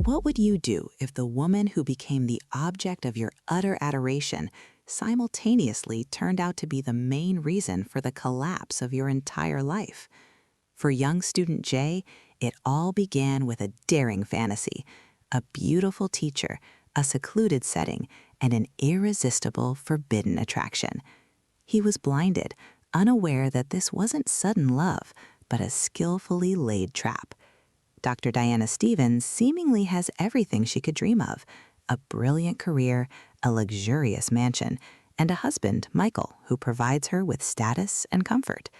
What would you do if the woman who became the object of your utter adoration simultaneously turned out to be the main reason for the collapse of your entire life? For young student Jay, it all began with a daring fantasy, a beautiful teacher, a secluded setting, and an irresistible, forbidden attraction. He was blinded, unaware that this wasn't sudden love, but a skillfully laid trap. Dr. Diana Stevens seemingly has everything she could dream of: a brilliant career, a luxurious mansion, and a husband, Michael, who provides her with status and comfort.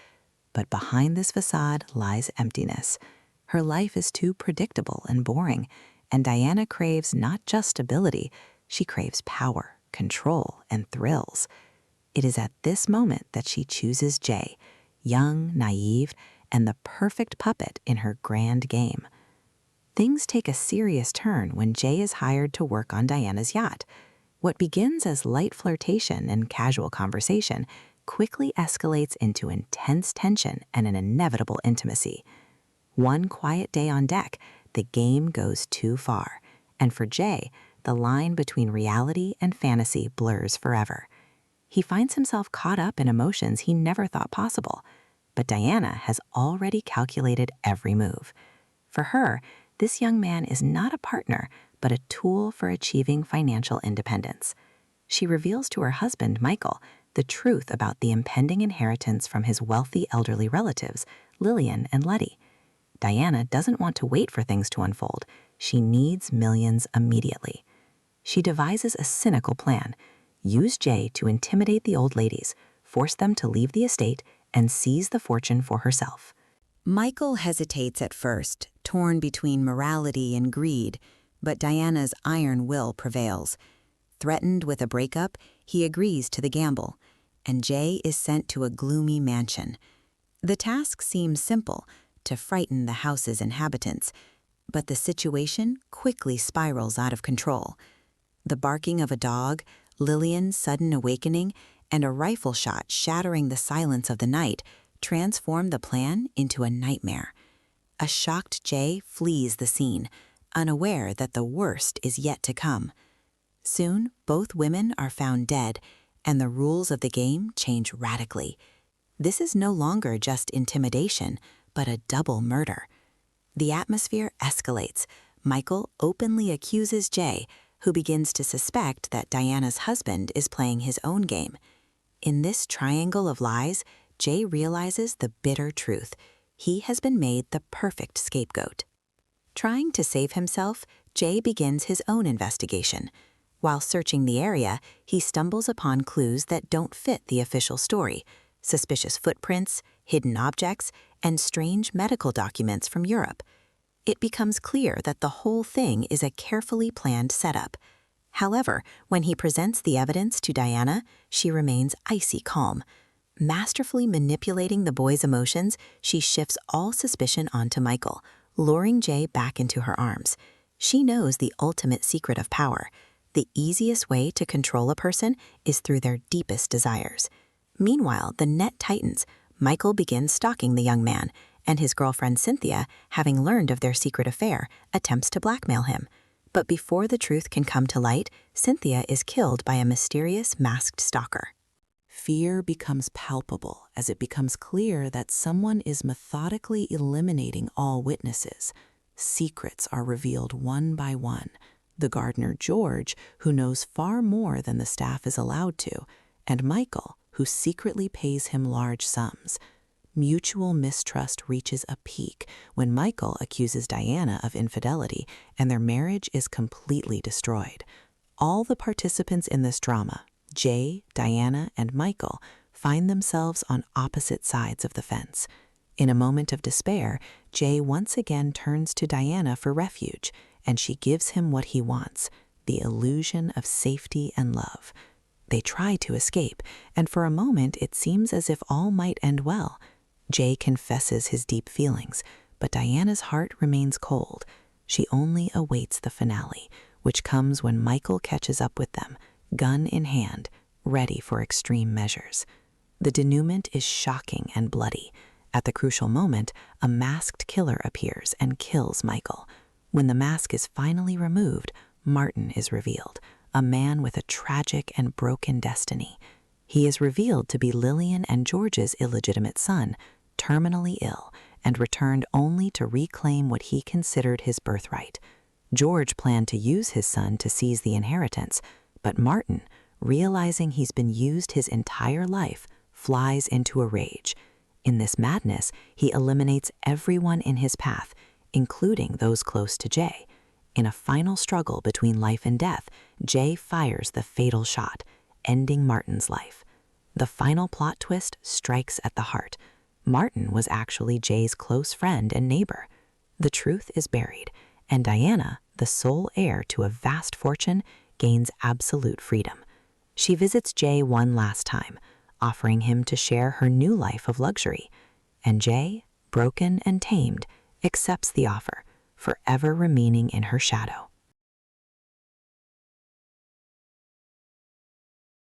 But behind this facade lies emptiness. Her life is too predictable and boring, and Diana craves not just stability, she craves power, control, and thrills. It is at this moment that she chooses Jay, young, naive, and the perfect puppet in her grand game. Things take a serious turn when Jay is hired to work on Diana's yacht. What begins as light flirtation and casual conversation quickly escalates into intense tension and an inevitable intimacy. One quiet day on deck, the game goes too far, and for Jay, the line between reality and fantasy blurs forever. He finds himself caught up in emotions he never thought possible, but Diana has already calculated every move. For her, this young man is not a partner, but a tool for achieving financial independence. She reveals to her husband, Michael, the truth about the impending inheritance from his wealthy elderly relatives, Lillian and Letty. Diana doesn't want to wait for things to unfold. She needs millions immediately. She devises a cynical plan: use Jay to intimidate the old ladies, force them to leave the estate, and seize the fortune for herself. Michael hesitates at first, torn between morality and greed, but Diana's iron will prevails. Threatened with a breakup, he agrees to the gamble, and Jay is sent to a gloomy mansion. The task seems simple, to frighten the house's inhabitants, but the situation quickly spirals out of control. The barking of a dog, Lillian's sudden awakening, and a rifle shot shattering the silence of the night transform the plan into a nightmare. A shocked Jay flees the scene, unaware that the worst is yet to come. Soon, both women are found dead, and the rules of the game change radically. This is no longer just intimidation, but a double murder. The atmosphere escalates. Michael openly accuses Jay, who begins to suspect that Diana's husband is playing his own game. In this triangle of lies, Jay realizes the bitter truth: he has been made the perfect scapegoat. Trying to save himself, Jay begins his own investigation. While searching the area, he stumbles upon clues that don't fit the official story: suspicious footprints, hidden objects, and strange medical documents from Europe. It becomes clear that the whole thing is a carefully planned setup. However, when he presents the evidence to Diana, she remains icy calm. Masterfully manipulating the boy's emotions, she shifts all suspicion onto Michael, luring Jay back into her arms. She knows the ultimate secret of power: the easiest way to control a person is through their deepest desires. Meanwhile, the net tightens. Michael begins stalking the young man, and his girlfriend Cynthia, having learned of their secret affair, attempts to blackmail him. But before the truth can come to light, Cynthia is killed by a mysterious masked stalker. Fear becomes palpable as it becomes clear that someone is methodically eliminating all witnesses. Secrets are revealed one by one. The gardener George, who knows far more than the staff is allowed to, and Michael, who secretly pays him large sums. Mutual mistrust reaches a peak when Michael accuses Diana of infidelity, and their marriage is completely destroyed. All the participants in this drama, Jay, Diana, and Michael, find themselves on opposite sides of the fence. In a moment of despair, Jay once again turns to Diana for refuge, and she gives him what he wants: the illusion of safety and love. They try to escape, and for a moment it seems as if all might end well. Jay confesses his deep feelings, but Diana's heart remains cold. She only awaits the finale, which comes when Michael catches up with them, gun in hand, ready for extreme measures. The denouement is shocking and bloody. At the crucial moment, a masked killer appears and kills Michael. When the mask is finally removed, Martin is revealed, a man with a tragic and broken destiny. He is revealed to be Lillian and George's illegitimate son, terminally ill, and returned only to reclaim what he considered his birthright. George planned to use his son to seize the inheritance, but Martin, realizing he's been used his entire life, flies into a rage. In this madness, he eliminates everyone in his path, including those close to Jay. In a final struggle between life and death, Jay fires the fatal shot, ending Martin's life. The final plot twist strikes at the heart. Martin was actually Jay's close friend and neighbor. The truth is buried, and Diana, the sole heir to a vast fortune, gains absolute freedom. She visits Jay one last time, offering him to share her new life of luxury. And Jay, broken and tamed, accepts the offer, forever remaining in her shadow.